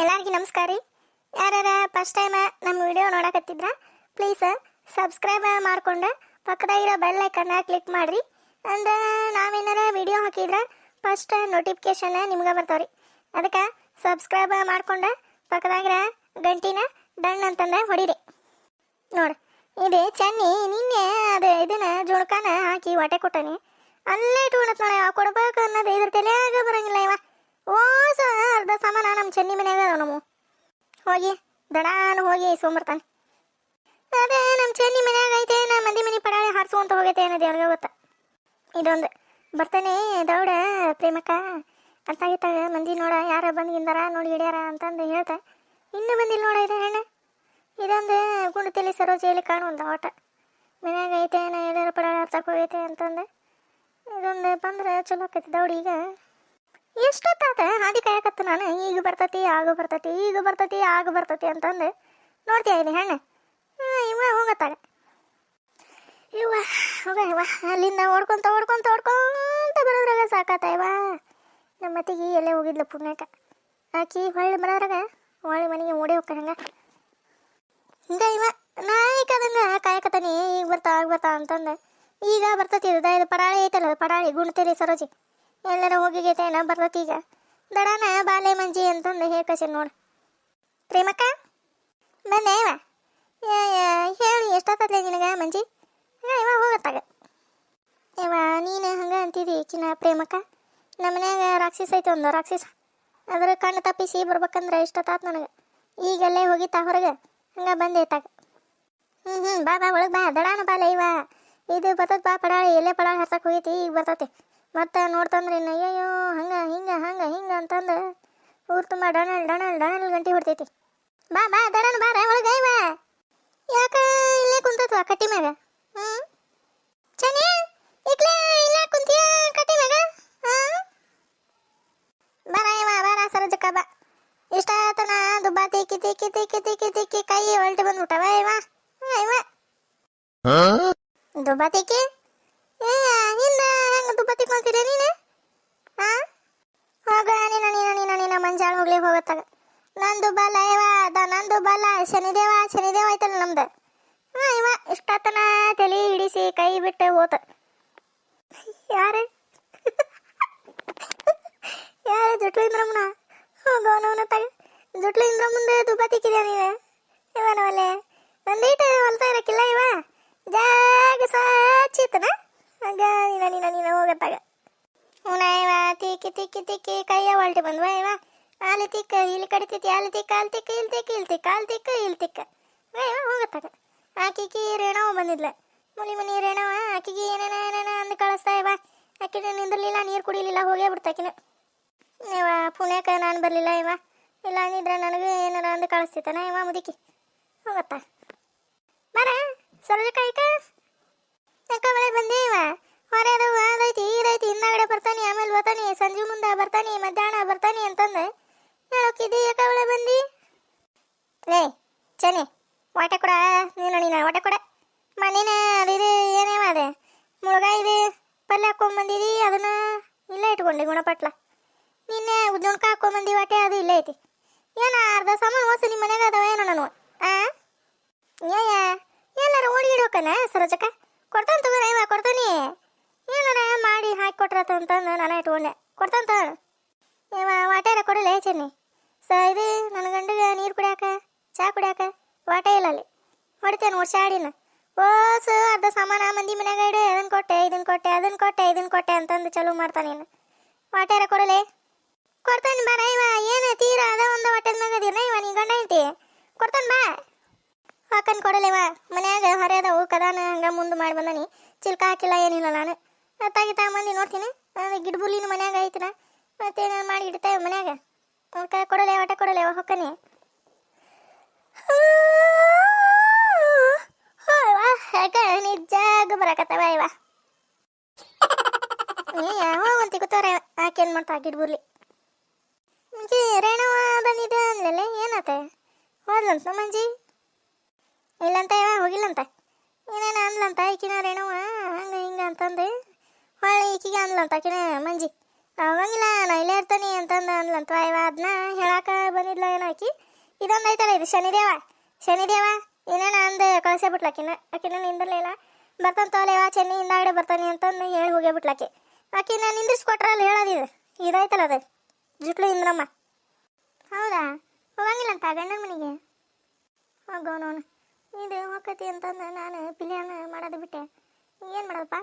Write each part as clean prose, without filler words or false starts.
ಎಲ್ಲರಿಗೂ ನಮಸ್ಕಾರ ರೀ. ಯಾರ್ಯಾರ ಫಸ್ಟ್ ಟೈಮ್ ನಮ್ಮ ವಿಡಿಯೋ ನೋಡಕತ್ತಿದ್ರ ಪ್ಲೀಸ್ ಸಬ್ಸ್ಕ್ರೈಬ್ ಮಾಡ್ಕೊಂಡು ಪಕ್ಕದಾಗಿರೋ ಬೆಲ್ ಐಕನ್ನ ಕ್ಲಿಕ್ ಮಾಡಿರಿ. ಅಂದ್ರೆ ನಾವೇನಾರ ವಿಡಿಯೋ ಹಾಕಿದ್ರೆ ಫಸ್ಟ್ ನೋಟಿಫಿಕೇಶನ್ ನಿಮ್ಗೆ ಬರ್ತಾವ್ರಿ. ಅದಕ್ಕೆ ಸಬ್ಸ್ಕ್ರೈಬ್ ಮಾಡ್ಕೊಂಡು ಪಕ್ಕದಾಗಿರೋ ಗಂಟಿನ ಡನ್ ಅಂತಂದ ಹೊಡಿರಿ. ನೋಡಿ ಇದೆ ಚೆನ್ನಿ ನಿನ್ನೆ ಅದು ಇದನ್ನ ಜೋಳ್ಕಾನ ಹಾಕಿ ಹೊಟ್ಟೆ ಕೊಟ್ಟನಿ. ಅಲ್ಲೇ ಟೂಣತ್ ನೋಡ ಕೊಡ್ಬೇಕು ಅನ್ನೋದು ಇದ್ರ ತಲೆಯಾಗ ಬರಂಗಿಲ್ಲ. ಇವ ಓಸ ಅರ್ಧ ಸಾಮಾನ ನಮ್ಮ ಚೆನ್ನಿ ಮನ್ಯಾಗ ಅದಾವ. ನಮ್ಮ ಹೋಗಿ ದಡಾನು ಹೋಗಿ ಇಸ್ಕೊಂಬರ್ತಾನೆ. ಅದೇ ನಮ್ಮ ಚೆನ್ನಿ ಮನ್ಯಾಗ ಐತೆ, ನಾ ಮಂದಿ ಮನೆ ಪಡಾಳೆ ಹಾರಿಸುವಂತ ಹೋಗೈತೆ ಅನ್ನೋದು ಅವ್ರಿಗೆ ಗೊತ್ತ. ಇದೊಂದು ಬರ್ತಾನೆ ದೌಡ ಪ್ರೇಮಕ್ಕ ಅಂತಾಗಿತ್ತಾಗ ಮಂದಿ ನೋಡ ಯಾರ ಬಂದ್ಗಿಂದಾರ ನೋಡಿ ಹಿಡ್ಯಾರ ಅಂತಂದು ಹೇಳ್ತಾ ಇನ್ನೂ ಬಂದಿಲ್ಲ ನೋಡ ಇದೆ ಹೆಣ್ಣು. ಇದೊಂದು ಗುಂಡತಿಲಿ ಸರೋಜೆಯಲ್ಲಿ ಕಾಣುವಂತ ಆಟ ಮನ್ಯಾಗ ಐತೆ ನಾ ಎಲ್ಲಾರ ಪಡಾಳೆ ಹಾರ್ಸಕ್ಕೆ ಹೋಗೈತೆ ಅಂತಂದು ಇದೊಂದು ಬಂದ್ರೆ ಚಲೋ ಆಕೈತಿ. ದೌಡಿ ಈಗ ಎಷ್ಟೊತ್ತಾತ ಹಾದಿ ಕಾಯಕತ್ತ ನಾನು. ಈಗ ಬರ್ತತಿ ಆಗ ಬರ್ತತಿ, ಈಗ ಬರ್ತತಿ ಆಗ ಬರ್ತತಿ ಅಂತಂದು ನೋಡ್ತೀಯ ಇದೆ ಹೆಣ್ಣು. ಇವ ಹೋಗತ್ತಾಗ ಇವ ಹೋಗ ಇವ ಅಲ್ಲಿಂದ ಓಡ್ಕೊಂತ ಬರೋದ್ರಾಗ ಸಾಕಾತ. ಇವ ನಮ್ಮ ಅತ್ತಿಗೆ ಎಲ್ಲೇ ಹೋಗಿದ್ಲು ಪುಣ್ಯಕ. ಆಕಿ ಹೊಳ್ಳಿ ಬರೋದ್ರಾಗ ಹೊಳ್ಳಿ ಮನೆಗೆ ಓಡಿ ಹೋಗ್ಕ ಹಂಗ ಹಿಂಗ ಇವ ನಾಯಿಕದಂಗ ಕಾಯಕತ್ತಾನೆ. ಈಗ ಬರ್ತಾ ಆಗ ಬರ್ತಾ ಅಂತಂದು ಈಗ ಬರ್ತತಿ. ಇದು ಪಡಾಳಿ ಐತಲ್ಲ, ಪಡಾಳಿ ಗುಣತೇರಿ ಸರೋಜಿ ಎಲ್ಲರ ಹೋಗಿಗೈತೆ ನಾ ಬರ್ತತಿ. ಈಗ ದಡಾನ ಬಾಲೆ ಮಂಜಿ ಅಂತಂದು ಹೇಳ್ಕಸಿ ನೋಡು. ಪ್ರೇಮಕ್ಕ ಬಂದೆ ಇವ ಹೇಳಿ ಎಷ್ಟಾತತ್ಲೆ ನಿನಗ ಮಂಜಿ. ಇವ ಹೋಗತ್ತಾಗ ಇವ ನೀನು ಹಂಗೆ ಅಂತಿದಿ ಕಿನ ಪ್ರೇಮಕ್ಕ. ನಮ್ಮ ಮನ್ಯಾಗ ರಾಕ್ಷಸ ಐತೆ ಒಂದು ರಾಕ್ಷಸ, ಅದ್ರ ಕಣ್ಣು ತಪ್ಪಿಸಿ ಬರ್ಬೇಕಂದ್ರೆ ಇಷ್ಟೊತ್ತಾತ್ ನನಗೆ. ಈಗಲ್ಲೇ ಹೋಗಿತ್ತ ಹೊರಗೆ ಹಂಗೆ ಬಂದೆ ತಾಗ. ಬಾ ಬಾ ಒಳಗೆ ಬಾ ದಡಾನ ಬಾಲೆ ಇವ ಇದು ಬರ್ತದ. ಬಾ ಪಡಾಳಿ ಎಲ್ಲೇ ಪಡಾಳಿ ಹರ್ಸಕ್ಕೆ ಹೋಗೈತಿ ಈಗ ಬರ್ತತಿ. ಮತ್ತೆ ನೋಡ್ತಂದ್ರೆ ಅಯ್ಯಯ್ಯೋ ಹಂಗೆ ಅಂತಂದು ಊರು ತುಂಬ ಡಣಲ್ ಗಂಟಿ ಹೊಡ್ತೈತಿ. ಬಾ ಬಾ ದಡನ ಬಾರ ಒಳಗೆ ಇವ. ಯಾಕ ಇಲ್ಲೇ ಕುಂತತ್ವ ಕಟ್ಟಿ ಮ್ಯಾಗ? ಚನಿ ಇಕ್ಲೇ ಇಲ್ಲೇ ಕುಂತಿಯ ಕಟ್ಟಿ ಮ್ಯಾಗ? ಬಾರ ಇವ ಬಾರ ಸರೋಜಕ್ಕ ಬಾ. ಇಷ್ಟ ಆತನ ದುಬ್ಬಾ ತಿಕ್ಕಿ ಕೈ ಹೊಲ್ಟಿ ಬಂದ್ಬಿಟ್ಟವ ಇವ. ಇವ ದುಬ್ಬಾ ತಿಕ್ಕಿ ಹಿಂದ ಹೆಂಗ ದುಬ್ಬ ತಿಕ್ಕೊಂತೀರ ನೀನು? ಹೋಗ ನೀನ ಮಂಜಾಳ ಹೋಗ್ಲಿ ಹೋಗತ್ತಾಗ. ನಂದು ಬಲ ಇವ ನಂದು ಬಲ ಶನಿದೇವ ಐತಲ್ಲ ನಮ್ದು. ಇವ ಇಷ್ಟತನ ತಲೆ ಹಿಡಿಸಿ ಕೈ ಬಿಟ್ಟು ಹೋತ. ಯಾರು ಜುಟ್ಲು ಇಂದ್ರಮ್ಮನ ಹೋಗೋನವನ ತಗ. ಜುಟ್ಲು ಇಂದ್ರಮ್ಮಂದು ದುಬ್ಬ ತಿಕ್ಕಿದ್ಯಾ ನೀನು? ಇವನವಲ್ಲೇ ಒಂದೀಟ ಹೊಲ್ತಾ ಇರಕ್ಕಿಲ್ಲ ಇವ ಜಾಗ ಸಾಚಿತನ ಆಗ ನೀನ ಹೋಗತ್ತಾಗ. ಇವ ತಿಕ್ಕಿ ಕೈಯ ಹೊಲ್ಟಿ ಬಂದ್ವ. ಇವ ಅಲ್ಲಿ ತಿಕ್ಕ ಇಲ್ಲಿ ಕಡಿತೈತಿ, ಅಲ್ಲಿ ತಿಕ್ಕ ಅಲ್ಲಿ ತಿಕ್ಕ ಇಲ್ಲಿ ತಿಕ್ಕ ಇಲ್ಲಿ ತಿಕ್ಕ ಇವ ಹೋಗತ್ತಾಗ. ಆಕಿಗೆ ರೇಣವ ಬಂದಿದ್ಲ, ಮನಿ ರೇಣವ. ಆಕಿಗೆ ಏನೇನ ಅಂದು ಕಳಿಸ್ತಾ ಇವ. ಆಕಿನ ನಿಂದಿರ್ಲಿಲ್ಲ, ನೀರು ಕುಡಿಲಿಲ್ಲ, ಹೋಗೇ ಬಿಡ್ತಾಕಿನ. ಇವ ಪುಣ್ಯಕ ನಾನು ಬರಲಿಲ್ಲ. ಇವ ಇಲ್ಲ ಅಂದಿದ್ರೆ ನನಗೆ ಏನಾರ ಅಂದು ಕಳಿಸ್ತಿತ್ತಾನ. ಇವ ಮುದುಕಿ ಹೋಗತ್ತ. ಬರ ಸರೋಜಕಾಯಿಕ ಯಾಕ ಮಳೆ ಬಂದೆ. ಇವ ಹೊರೆದು ಅದೈತಿ ಇದೈತಿ ಹಿಂದಾಗಡೆ ಬರ್ತಾನೆ, ಆಮೇಲೆ ಬರ್ತಾನೆ, ಸಂಜೆ ಮುಂದೆ ಬರ್ತಾನೆ, ಮಧ್ಯಾಹ್ನ ಬರ್ತಾನೆ ಅಂತಂದು ಹೇಳೋಕಿದ್ದಿ. ಯಾಕ ಮಳೆ ಬಂದಿ? ಲೇ ಚನಿ ಹೊಟ್ಟೆ ಕೊಡ ನೀನು ಹೊಟ್ಟೆ ಕೊಡ. ಮಣ್ಣಿನ ಅದು ಏನೇವ ಅದೇ ಮುಳುಗಾಯಿ ಇದೆ ಪಲ್ಯ ಹಾಕೊಂಬಂದಿದಿ, ಅದನ್ನ ಇಲ್ಲೇ ಇಟ್ಕೊಂಡಿ ಗುಣಪಟ್ಲ. ನಿನ್ನೆ ಉಜ್ಜೋಣ್ಕ ಹಾಕೊಂಬಂದಿ ಹೊಟ್ಟೆ ಅದು ಇಲ್ಲೇ ಐತಿ. ಏನ ಅರ್ಧ ಸಾಮಾನು ಹೊಸ ನಿಮ್ಮ ಮನ್ಯಾಗ ಅದಾವ ಏನೋ ನಾನು ಎಲ್ಲಾರ ಓಡಿ ಇಡ್ಬೇಕನ ಸರೋಜಕ್ಕ? ಕೊಡ್ತಾನೆ ತಗೋರ ಇವ ಕೊಡ್ತಾನೆ. ಏನಾರ ಮಾಡಿ ಹಾಕಿ ಕೊಟ್ರತ ಅಂತಂದು ನಾನು ಇಟ್ಕೊಂಡೆ. ಕೊಡ್ತಾನೆ ತಗೋ ಇವ. ವಾಟೆರ ಕೊಡಲೇ ಚೆನ್ನಿ ಇದು ನನ್ನ ಗಂಡಿಗೆ ನೀರು ಕುಡಿಯಾಕ ಚಾ ಕುಡಿಯಾಕ ವಾಟೆ ಇಲ್ಲ ಅಲ್ಲಿ. ಹೊಡಿತೇನೆ ಓಡ್ಸಾಡಿನ ಓಸ ಅರ್ಧ ಸಾಮಾನ ಮಂದಿ ಮನ್ಯಾಗ ಇಡು. ಇದನ್ನು ಕೊಟ್ಟೆ ಅಂತಂದು ಚಲೋ ಮಾಡ್ತಾನೆ. ನೀನು ವಾಟೆರ ಕೊಡಲೇ? ಕೊಡ್ತಾನೆ ಬಾರ ಇವ. ಏನು ತೀರಾ ಅದ ಒಂದು ಹೊಟ್ಟೆದ ಮ್ಯಾಗದಿನ ಇವ ನೀ ಗಂಡ ಐತಿ. ಕೊಡ್ತಾನೆ ಬಾ ಹಾಕನ್ ಕೊಡಲೇವ. ಮನ್ಯಾಗ ಹೊರೆದವು ಕದಾನ ಹಂಗ ಮುಂದೆ ಮಾಡಿ ಬಂದನಿ. ಚಿಲ್ಕ ಹಾಕಿಲ್ಲ ಏನಿಲ್ಲ. ನಾನು ತಾಗಿ ತಗೊಂಬಂದು ನೋಡ್ತೀನಿ. ಗಿಡಬುಲ್ಲಿನ ಮನ್ಯಾಗ ಐತಿನ ಮತ್ತೇನಾರು ಮಾಡಿ ಇಡ್ತೇವೆ ಮನ್ಯಾಗ. ಅದಕ್ಕೆ ಕೊಡಲೇ ಹೊಟ್ಟೆ ಕೊಡಲೇವ ಹೊಕ್ಕನಿ. ಯಾಕ ನಿಜಾಗ ಬರಕತ್ತವ ಇವ. ಹೋಗಂತಿ ಕೂತವ್ರೆ ಆಕೇನು ಮಾಡ್ತಾ ಗಿಡಬುರ್ಲಿ. ರೇಣವ ಬಂದಿದ್ದ ಅಂದ್ಲೇ ಏನಾತ? ಹೋದ್ಲಂತ ಮಂಜಿ? ಇಲ್ಲಂತ ಇವ ಹೋಗಿಲ್ಲಂತ. ಏನೇನ ಅಂದ್ಲಂತ ಈಕಿನ ರೇಣವ ಹಂಗೆ ಹಿಂಗೆ ಅಂತಂದು ಹೊಳ್ಳಿ ಈಕಿಗೆ ಅಂದ್ಲಂತ ಆಕಿನ ಮಂಜಿ. ಹೋಗಂಗಿಲ್ಲ ನಾ ಇಲ್ಲೇ ಇರ್ತಾನೆ ಅಂತಂದ ಅಂದ್ಲಂತ ಇವ ಅದನ್ನ ಹೇಳಾಕ ಬಂದಿದ್ಲ ಏನೋ ಆಕಿ ಇದೊಂದು ಐತಲ್ಲ ಇದು ಶನಿದೇವ ಏನೇನ ಅಂದು ಕಳಿಸೇ ಬಿಟ್ಲಾಕಿನ ಆಕಿನ ನಿಂದಿರ್ಲೇ ಇಲ್ಲ ಬರ್ತಾನೆ ತೋಲೇವ ಚೆನ್ನಿ ಹಿಂದಾಗಡೆ ಬರ್ತಾನೆ ಅಂತಂದು ಹೇಳಿ ಹೋಗೇ ಬಿಟ್ಲಾಕಿ ಆಕಿನ ನಿಂದಿರ್ಸ್ಕೊಟ್ರಲ್ಲ ಹೇಳೋದಿದು ಇದೈತಲ್ಲ ಅದು ಜುಟ್ಲು ಇಂದ್ರಮ್ಮ ಹೌದಾ ಹೋಗಂಗಿಲ್ಲ ಅಂತ ಗಂಡನ ಮನೆಗೆ ಹೋಗೋನವನು ಇದು ಹೋಗತಿ ಅಂತಂದು ನಾನು ಪಿಲಿಯನ್ನ ಮಾಡೋದು ಬಿಟ್ಟೆ ಏನು ಮಾಡೋದಪ್ಪ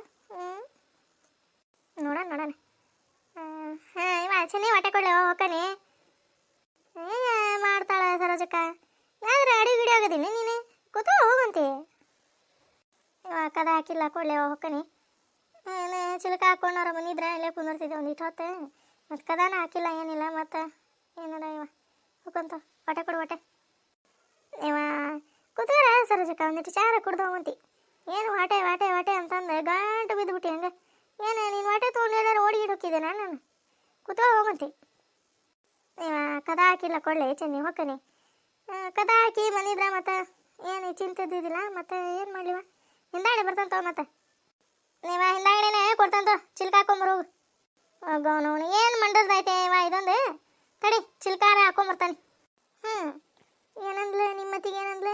ನೋಡೋಣ ಹಾಂ ಇವ ಚೆನ್ನಿ ಹೊಟ್ಟೆ ಕೊಡ್ಲೆ ಹೋಗ್ತಾನೆ ಮಾಡ್ತಾಳ ಸರೋಜಕ್ಕ ಯಾವ್ದಾರ ಅಡಿಗೆ ಗಿಡಿ ಆಗೋದಿನಿ ನೀನು ಕೂತು ಹೋಗಂತೆ ಇವ ಕದ ಹಾಕಿಲ್ಲ ಕೊಡ್ಲೆ ಹೋಗ್ತಾನೆ ಏನು ಚಿಲಕ ಹಾಕೊಂಡವ್ರ ಬಂದಿದ್ರೆ ಇಲ್ಲೇ ಕುಂದಿರ್ತಿದ್ದೆ ಒಂದು ಇಟ್ಟು ಹೊತ್ತು ಮತ್ತು ಕದಾನ ಹಾಕಿಲ್ಲ ಏನಿಲ್ಲ ಮತ್ತು ಏನಾರ ಇವ ಹೋಗಂತ ಹೊಟ್ಟೆ ಕೊಡು ಹೊಟ್ಟೆ ಇವ ಕೂತಾರ ಸರೋಜಕ್ಕ ಒಂದಿಟ್ಟು ಚಾರ ಕುಡ್ದು ಹೋಗಂತಿ ಏನು ವಾಟೆ ಅಂತಂದು ಗಂಟು ಬಿದ್ದುಬಿಟ್ಟು ಹಂಗೆ ಏನು ನೀನು ವಾಟೆ ತೊಗೊಂಡು ಎಲ್ಲಾರು ಓಡಿಗಿಟ್ಟು ಹೋಗಿದ್ದೆ ನಾನು ಕೂತ ಹೋಗಂತಿ ಇವ ಕದ ಹಾಕಿಲ್ಲ ಕೊಡ್ಲೆ ಚೆನ್ನಿ ಹೊಕ್ಕನೆ ಕದ ಹಾಕಿ ಬಂದಿದ್ರ ಮತ್ತೆ ಏನು ಚಿಂತಿದ್ದಿದ್ದಿಲ್ಲ ಮತ್ತೆ ಏನು ಮಾಡ್ಲಿವ ಹಿಂದಾಗಡೆ ಬರ್ತಾನಂತವ ಮತ್ತೆ ನೀವ ಹಿಂದಾಗಡೆನೆ ಕೊಡ್ತಾನಂತ ಚಿಲ್ಕ ಹಾಕೊಂಬರೋಗು ಹೋಗೋನು ಏನು ಮಂಡರ್ದೈತೆ ಇವ ಇದೊಂದು ತಡಿ ಚಿಲ್ಕಾರ ಹಾಕೊಂಬರ್ತಾನೆ ಏನಂದ್ಲ ನಿಮ್ಮ ಮತ್ತಿಗೆ ಏನಂದ್ಲ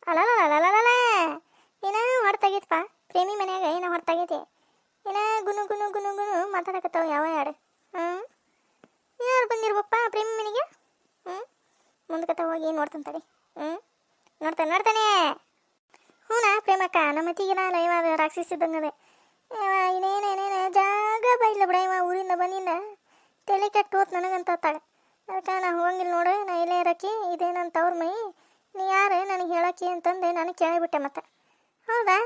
ಅಲ್ಲ ಏನ ಹೊರತಾಗೈತಪ್ಪ ಪ್ರೇಮಿ ಮನ್ಯಾಗ ಏನೋ ಹೊರತಾಗೈತಿ ಏನ ಗುನು ಮಾತಾಡಕತ್ತಾವ ಯಾವ ಯಾರು ಯಾರು ಬಂದಿರ್ಬಪ್ಪ ಪ್ರೇಮಿ ಮನೆಗೆ ಮುಂದಕತ್ತ ಹೋಗಿ ನೋಡ್ತಾನೆ ತಡಿ ನೋಡ್ತಾನೆ ಹೂನಾ ಪ್ರೇಮಕ್ಕ ನಮ್ಮ ಮತ್ತಿಗೆನ ಇವಾಗ ರಾಕ್ಷಸಿದ್ದಂಗದೆ ಇನ್ನೇನೇನೇನು ಜಾಗ ಬೈಲ್ಲ ಬಿಡ ಇವ ಊರಿಂದ ಬಂದಿಂದ ತಲೆ ಕೆಟ್ಟು ಹೋತ್ ನನಗಂತ ತಾಳೆ ಅದಕ್ಕೆ ನಾ ಹೋಗಂಗಿಲ್ಲ ನೋಡು ನಾ ಇಲ್ಲೇ ಇರಕ್ಕಿ ಇದೇನಂತ ಅವ್ರ ಮೈ ನೀ ಯಾರು ನನಗೆ ಹೇಳಕ್ಕಿ ಅಂತಂದು ನನಗೆ ಕೇಳಿಬಿಟ್ಟೆ ಮತ್ತೆ ಹೌದಾ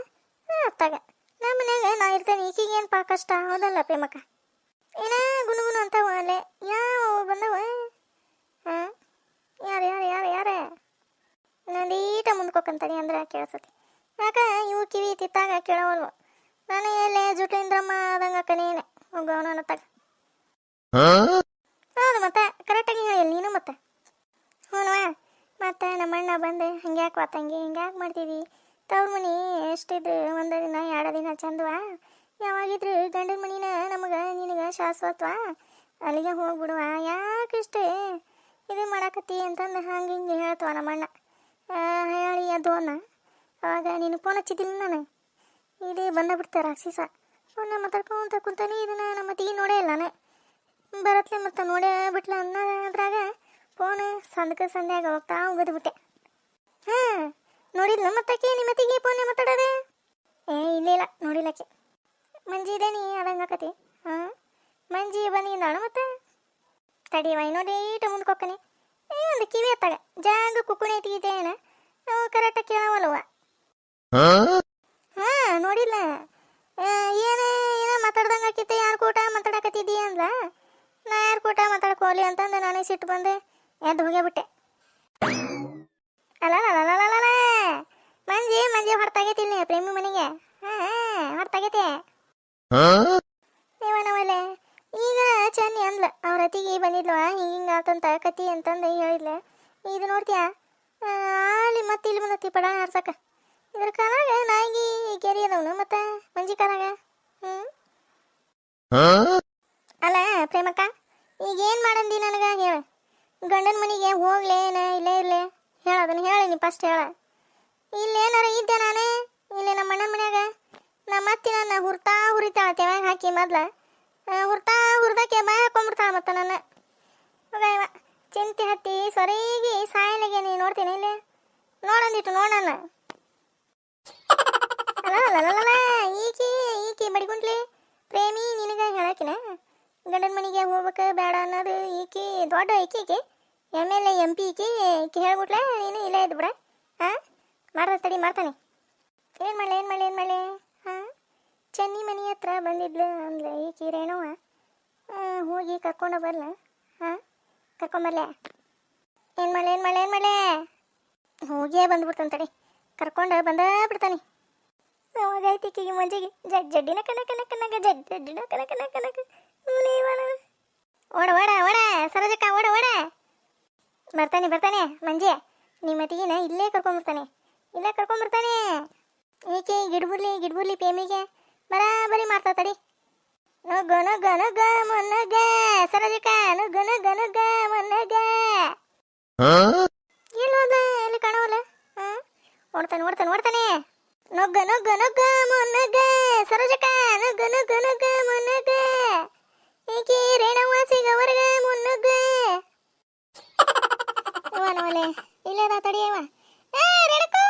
ಅತ್ತಾಗ ನಮ್ಮ ಮನ್ಯಾಗ ನಾ ಇರ್ತೇನೆ ಈಗೀಗೇನಪ್ಪ ಕಷ್ಟ ಹೌದಲ್ಲ ಪ್ರೇಮಕ್ಕ ಏನ ಗುನು ಅಂತವ ಅಲ್ಲೇ ಯಾವ ಬಂದವ ಯಾರು ನಂದೀಟ ಮುಂದ್ಕೋಕಂತಾನೆ ಅಂದ್ರೆ ಕೇಳಿಸತಿ ಯಾಕ ಇವು ಕಿವಿ ತಿತ್ತಾಗ ಕೇಳವಲ್ವ ನಾನು ಎಲ್ಲೇ ಜುಟ್ಲಿಂದ್ರಮ್ಮ ಆದಂಗ ಕನೇನೆ ಹೋಗವನ ಅನ್ನತ್ತಾಗ ಹೌದು ಮತ್ತೆ ಕರೆಕ್ಟಾಗಿ ಹೇಳಿ ನೀನು ಮತ್ತೆ ಹ್ಞೂವಾ ಮತ್ತೆ ನಮ್ಮಣ್ಣ ಬಂದು ಹಂಗ್ಯಾಕೆ ತಂಗಿ ಹಿಂಗ್ಯಾಕೆ ಮಾಡ್ತಿದ್ದಿ ತವ್ರ ಮನೆ ಎಷ್ಟಿದ್ರು ಒಂದು ದಿನ 2 ದಿನ ಚಂದವಾ ಯಾವಾಗಿದ್ರು ಗಂಡನ ಮನಿನ ನಮಗೆ ನಿನಗೆ ಶಾಶ್ವತವಾ ಅಲ್ಲಿಗೆ ಹೋಗ್ಬಿಡುವ ಯಾಕಿಷ್ಟೇ ಇದು ಮಾಡಾಕತ್ತಿ ಅಂತಂದು ಹಂಗೆ ಹಿಂಗೆ ಹೇಳ್ತವ ನಮ್ಮಣ್ಣ ಹೇಳಿ ಅದು ಅನ್ನ ಅವಾಗ ನೀನು ಫೋನ್ ಹಚ್ಚಿದ್ದಿಲ್ಲ ನಾನು ಇದೇ ಬಂದ ರಾಕ್ಷಸ ಫೋನ್ನ ಮಾತಾಡ್ಕೊಂತ ಕುಂತಾನೆ ಇದನ್ನು ನಮ್ಮ ಮತ್ತಿಗೆ ನೋಡೇ ಇಲ್ಲ ನಾನು ಬರತ್ಲೆ ಮತ್ತು ನೋಡೇ ಬಿಟ್ಲ ಅನ್ನೋದ್ರಾಗ ಫೋನ್ ಸಂಧ್ಯಾಗ ಹೋಗ್ತಾ ಹೋಗೋದ್ಬಿಟ್ಟೆ ನೋಡಿದ್ಲ ಮತ್ತಕ್ಕೆ ನಿಮ್ಮ ಮತ್ತಿಗೆ ಫೋನ್ ಮಾತಾಡೋದೆ ಇಲ್ಲ ನೋಡಿಲ್ಲಕ್ಕೆ ಮಂಜಿ ಇದೇನಿ ಅದಂಗೆ ಆಕತಿ ಮಂಜಿ ಬಂದಿಂದಾಳ ಮತ್ತೆ ತಡಿಯವ ಇನ್ನೊಂದು ಈಟ ಮುಂದ್ಕೊಕ್ಕನೆ ಒಂದು ಕಿವಿ ಎತ್ತಾಗ ಜಾಗ ಕುಕ್ಕುಣಿ ಐತಿಗಿದೆ ಏನ ನಾವು ಕರೆಕ್ಟಾಗಿ ಕೇಳವಲ್ವ ನೋಡಿಲ್ಲ ಏನೋ ಮಾತಾಡ್ದಂಗೆ ಆಕಿತ್ತೆ ಯಾರು ಕೂಟ ಮಾತಾಡಕತ್ತಿದ್ದೀ ಅಂದ್ಲ ನಾ ಯಾರು ಕೂಟ ಮಾತಾಡ್ಕೋಲಿ ಅಂತಂದು ನಾನೇ ಸಿಟ್ಟು ಬಂದೆ ಎದ್ದು ಹೋಗ್ಯಾಬಿಟ್ಟೆ ಅಲ್ಲ ಮಂಜಿ ಹೊರತಾಗೈತಿಲ್ಲ ಪ್ರೇಮಿ ಮನೆಗೆ ಹೊರತಾಗೈತೆ ಇವನವಲ್ಲೇ ಈಗ ಚೆನ್ನಿ ಅಂದ್ಲ ಅವ್ರ ಅತ್ತಿಗೆ ಬಂದಿದ್ಲವ ಹಿಂಗ ಆತಂತ ಕತಿ ಅಂತಂದು ಹೇಳಿದ್ಲ ಇದು ನೋಡ್ತೀಯಾ ಅಲ್ಲಿ ಮತ್ತೆ ಇಲ್ಲಿ ಬಂದತಿ ಪಡಾಣ ಹಾರ್ಸಕ ಇದ್ರ ಕಾಲಾಗ ನಾಯಿಗೆ ಕೆರಿ ಅದವನು ಮತ್ತೆ ಮಂಜಿ ಕಾಲಾಗ ಅಲ್ಲ ಪ್ರೇಮಕ್ಕ ಈಗೇನು ಮಾಡಂದಿ ನನಗ ಹೇಳ ಗಂಡನ ಮನೆಗೆ ಹೋಗ್ಲೇನ ಇಲ್ಲೇ ಇರ್ಲೆ ಹೇಳೋದನ್ನ ಹೇಳಿ ನೀ ಫಸ್ಟ್ ಹೇಳ ಇಲ್ಲೇನಾರ ಇದ್ದೆ ನಾನೇ ಇಲ್ಲೇ ನಮ್ಮ ಅಣ್ಣನ ಮನ್ಯಾಗ ನಮ್ಮ ಅತ್ತಿ ನನ್ನ ಹುರಿತಾಳ ತೆವ್ಯಾಗ ಹಾಕಿ ಮೊದ್ಲ ಹುರ್ದಕ್ಕೆ ಬಾಯ್ ಹಾಕೊಂಡ್ಬಿಡ್ತಾಳ ಮತ್ತೆ ನನ್ನ ಇವ ಚಿಂತೆ ಹತ್ತಿ ಸೊರೆಗಿ ಸಾಯಲಿಗೆ ನೀ ನೋಡ್ತೀನಿ ಇಲ್ಲಿ ನೋಡಂದಿಟ್ಟು ನೋಡಣ್ಣ ಅಲ್ಲ ಈಕಿ ಬಡಿಗುಂಟ್ಲಿ ಪ್ರೇಮಿ ನಿನಗ ಹೇಳಕಿನ ಗಂಡನ ಮನೆಗೆ ಹೋಗ್ಬೇಕು ಬೇಡ ಅನ್ನೋದು ಈಕಿ ದೊಡ್ಡ ಈಕಿ MLA MP ಈಕಿ ಹೇಳ್ಬಿಟ್ಲೆ ನೀನು ಇಲ್ಲೇ ಇದ್ದು ಬಿಡ ಮಾಡ್ತಾನೆ ಏನು ಮಾಡಲಿ ಚೆನ್ನಿ ಮನೆ ಹತ್ರ ಬಂದಿದ್ಲು ಅಂದ್ಲೆ ಈಕಿ ರೇಣುವ ಹೋಗಿ ಕರ್ಕೊಂಡು ಬರ್ಲ ಕರ್ಕೊಂಬರ್ಲೆ ಏನು ಮಾಡಲಿ ಹೋಗಿಯೇ ಬಂದ್ಬಿಡ್ತಾನೆ ತಡಿ ಕರ್ಕೊಂಡು ಬಂದ ಅವಾಗ ಐತಿಕಿಗೆ ಮಂಜಿಗೆ ಜಡ್ಡಿನ ಕನಕ ಜಡ್ಡಿನ ಕನಕ ಓಡ ಸರೋಜಕ್ಕ ಓಡ ಬರ್ತಾನೆ ಮಂಜೆ ನಿಮ್ಮ ಮತಿಗಿನ ಇಲ್ಲೇ ಕರ್ಕೊಂಬರ್ತಾನೆ ಈಕೆ ಗಿಡ್ಬುರ್ಲಿ ಪ್ರೇಮಿಗೆ ಬರಾಬರಿ ಮಾಡ್ತಾ ತಡಿ. ನುಗ್ಗ ನುಗ್ಗ ನುಗ್ಗ ಮುನ್ನಗ್ಗ ಸರೋಜಿಕ ನುಗ್ಗ ನುಗ್ಗ ನುಗ್ಗ ಮುನ್ನಗ್ಗ. ಎಲ್ಲಿ ಹೋದ? ಎಲ್ಲಿ ಕಾಣವಲ್ಲ? ಓಡ್ತಾನೆ ಓಡ್ತಾನೆ ಓಡ್ತಾನೆ. ನುಗ್ಗ ನುಗ್ಗ ನುಗ್ಗ ಮುನ್ನಗ್ಗ ಸರೋಜಿಕ ನುಗ್ಗ ನುಗ್ಗ ನುಗ್ಗ ಮುನ್ನಗ್ಗ. ಈಕಿ ರೇಣವಾಸಿಗವರ್ಗ ಮುನ್ನಗ್ಗ. ಇವನವಲೆ ಇಲ್ಲೇದ ತಡಿಯವ. ರೇಣುಕಾ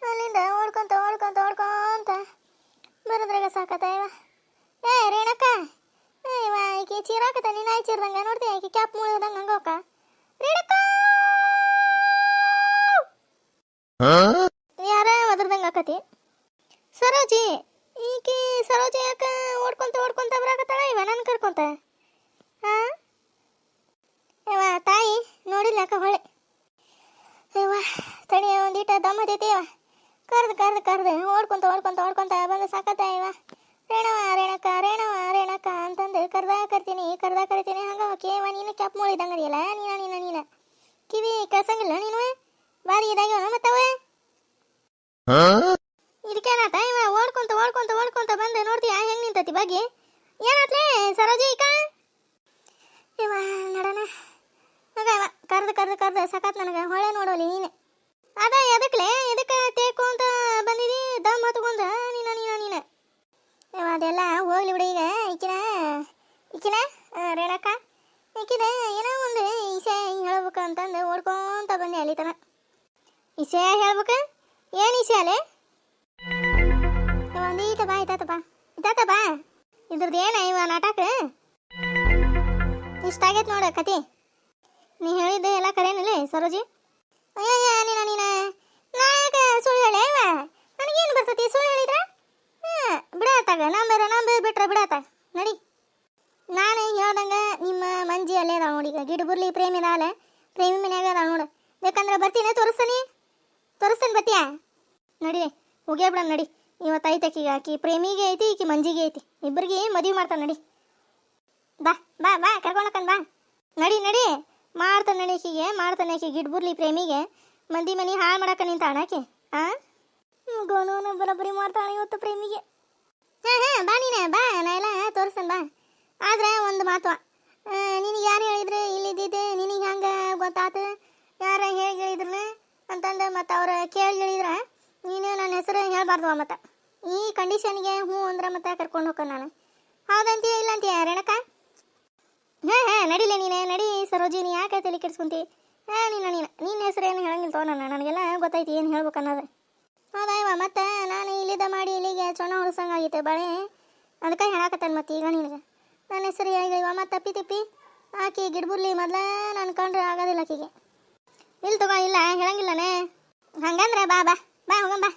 ಅಲ್ಲಿಂದ ಓಡ್ಕೊಂತ ಓಡ್ಕೊಂತ ಓಡ್ಕೊಂತ ಬರೋದ್ರಾಗ ಸಾಕತ್ತ ಇವ. ರೇಣಕ್ಕ ಇವ ಈಕಿ ಚೀರಾಕತ್ತ ನೀನು ಆಯ್ ಚೀರ್ದಂಗ ನೋಡ್ತೀಯ ಈಕಿ ಕ್ಯಾಪ್ ಮುಳಿದಂಗ ಹಂಗೋಕ. ರೇಣಕ್ಕ ಯಾರ ಒದರ್ದಂಗ ಆಕತಿ. ಸರೋಜಿ ಈಕಿ ಸರೋಜಿ ಯಾಕ ಓಡ್ಕೊಂತ ಓಡ್ಕೊಂತ ಬರಾಕತ್ತಾಳ ಇವ ನನ್ನ ಕರ್ಕೊಂತ. ಇವ ತಾಯಿ ನೋಡಿಲ್ಲ ಯಾಕ ಹೊಳೆ. ಇವ ತಡಿ ಒಂದೀಟ ದಮ್ ಹತ್ತೈತಿ. ಇವ ಕರ್ದು ಕರ್ದು ಕರ್ದು ಓಡ್ಕೊಂತ ಓಡ್ಕೊಂತ ಓಡ್ಕೊಂತ ಬಂದು ಸಾಕತ್ತ ಇವ. ರೇಣವ ರೇಣಕ ರೇಣವ ರೇಣಕ ಅಂತಂದು ಕರ್ದ ಕರಿತೀನಿ ಹಂಗ ಕೇವ ನೀನು ಕ್ಯಾಪ್ ಮುಳಿದಂಗ ಅದೆಯಲ್ಲ. ನೀನ ಕಿವಿ ಕಳ್ಸಂಗಿಲ್ಲ ನೀನು. ಬಾರಿ ಇದಾಗ್ಯವನ ಮತ್ತವ ಇದಕ್ಕೇನಾತ? ಇವ ಓಡ್ಕೊಂತ ಓಡ್ಕೊಂತ ಓಡ್ಕೊಂತ ಬಂದು ನೋಡ್ತೀಯ ಹೆಂಗ್ ನಿಂತತಿ ಬಗ್ಗೆ. ಏನಾತ್ಲೇ ಸರೋಜಿ ಈಕ? ಇವ ನಡನ ಮಗ ಇವ ಕರ್ದು ಕರ್ದು ಕರ್ದು ಸಕಾತ್ ನನಗೆ ಹೊಳೆ ನೋಡೋಲಿ ನೀನೆ. ಅದ ಎದಕ್ಲೆ ಎದಕ್ಕೆ ತೇಕೊಂತ ಬಂದಿದಿ ದಮ್ ಹತ್ಕೊಂಡ ನೀನ. ಇವ ಅದೆಲ್ಲ ಹೋಗ್ಲಿ ಬಿಡಿ. ಈಗ ಈಕಿನ ರೇಣಕ್ಕ ಈಕಿದ ಏನೋ ಒಂದು ಇಸೆ ಹೇಳ್ಬೇಕು ಅಂತಂದು ಓಡ್ಕೊಂತ ಬಂದೆ ಅಲ್ಲಿ ತನ. ಇಸೆ ಹೇಳ್ಬೇಕು? ಏನು ಇಸೆ ಅಲೆ? ಒಂದೀಟ ಬಾ ಇತಾತ ಬಾ. ಇದ್ರದ್ದು ಏನ ಇವ ನಾಟಕ? ಇಷ್ಟಾಗೈತೆ ನೋಡ ಕತಿ. ನೀ ಹೇಳಿದ್ದೆ ಎಲ್ಲ ಕರೇನಲ್ಲೇ ಸರೋಜಿ? ಅಯ್ಯ ನೀನ ನಾಯಕ ಸುಳ್ಳು ಹೇಳಿ ಇವ. ನನಗೇನು ಬರ್ತತಿ ಸುಳ್ಳು ಹೇಳಿದ್ರ? ಬಿಡತ್ತಾಗ ನಂಬರ್ ಬಿಟ್ರೆ ಬಿಡತ್ತಾಗ ನಡಿ. ನಾನು ಹೇಳ್ದಂಗ ನಿಮ್ಮ ಮಂಜಿ ಅಲ್ಲೇ ಅದಾವ ನೋಡಿ. ಈಗ ಗಿಡ ಬುರ್ಲಿ ಪ್ರೇಮಿ ಅದಾವಲ್ಲ, ಪ್ರೇಮಿ ಮನ್ಯಾಗ ಅದಾವ ನೋಡು. ಬೇಕಂದ್ರೆ ಬರ್ತೀನಿ ತೋರಿಸ್ತೇನೆ ಬರ್ತೀಯಾ? ನಡಿ ಹೋಗ್ಯಾ ಬಿಡ ನಡಿ. ಇವತ್ತು ಐತಕೀಗ ಆಕಿ ಪ್ರೇಮಿಗೆ ಐತಿ ಈಕಿ ಮಂಜಿಗೆ ಐತಿ. ಇಬ್ಬರಿಗೆ ಮದುವೆ ಮಾಡ್ತಾನೆ ನಡಿ. ಬಾ ಬಾ ಬಾ ಕರ್ಕೊಂಡಕ್ಕನ್ ಬಾ. ನಡಿ ಮಾಡ್ತಾನೆ ಆಕಿ ಗಿಡ ಬುರ್ಲಿ ಪ್ರೇಮಿಗೆ ಮಂದಿ ಮನಿ ಹಾಳು ಮಾಡಕ್ಕ ನಿಂತಾಣ ಆಕಿ. ಗೋನು ಬರೋಬ್ಬರಿ ಮಾಡ್ತಾಳೆ ಇವತ್ತು ಪ್ರೇಮಿಗೆ. ಬಾ ನೀನೆ ಬಾ, ನಾ ಎಲ್ಲ ತೋರಿಸ್ತೇನೆ ಬಾ. ಆದ್ರೆ ಒಂದು ಮಾತು, ನಿನಗೆ ಯಾರು ಹೇಳಿದ್ರೆ ಇಲ್ಲಿದ್ದಿದ್ದೆ ನಿನಗೆ ಹಂಗೆ ಗೊತ್ತಾತು? ಯಾರ ಹೇಳಿ ಹೇಳಿದ್ರನ ಅಂತಂದು ಮತ್ತು ಅವ್ರು ಕೇಳಿ ಹೇಳಿದ್ರ ನೀನು ನನ್ನ ಹೆಸರು ಹೇಳ್ಬಾರ್ದು. ಮತ್ತು ಈ ಕಂಡೀಷನ್ಗೆ ಹ್ಞೂ ಅಂದ್ರೆ ಮತ್ತೆ ಕರ್ಕೊಂಡು ಹೋಗ ನಾನು. ಹೌದಂತೀಯ ಇಲ್ಲ ಅಂತೀಯ ರೇಣಕ್ಕ? ನಡಿಲೆ ನೀನೆ ನಡಿ ಸರೋಜಿ. ನೀ ಯಾಕೆ ತಲೆ ಕೆಡ್ಸ್ಕೊಂತಿ? ನಿನ್ನ ಹೆಸರು ಏನು ಹೇಳಂಗಿಲ್ಲ ತೋ. ನನಗೆಲ್ಲ ಗೊತ್ತೈತಿ ಏನು ಹೇಳ್ಬೇಕು ಅನ್ನೋದು. ಹೌದಾ ಇವ ಮತ್ತೆ ನಾನು ಇಲ್ಲಿದ್ದ ಮಾಡಿ ಇಲ್ಲಿಗೆ ಚೊಣ ಹೊಡ್ಸಂಗಾಗಿತ್ತು ಬಳೆ. ಅದಕ್ಕೆ ಹೇಳಾಕತ್ತಾನೆ ಮತ್ತೆ ಈಗ ನಿನಗೆ ನನ್ನ ಹೆಸರು ಹೇಳಿವ. ಮತ್ತೆ ತಿಪ್ಪಿ ಆಕಿ ಗಿಡಬುರ್ಲಿ ಮೊದಲ ನಾನು ಕಂಡ್ರೆ ಆಗೋದಿಲ್ಲ ಆಕಿಗೆ. ಇಲ್ಲಿ ತಗೋ, ಇಲ್ಲ ಹೇಳಂಗಿಲ್ಲನೇ. ಹಂಗಂದ್ರೆ ಬಾ ಹೋಗಂ ಬಾ.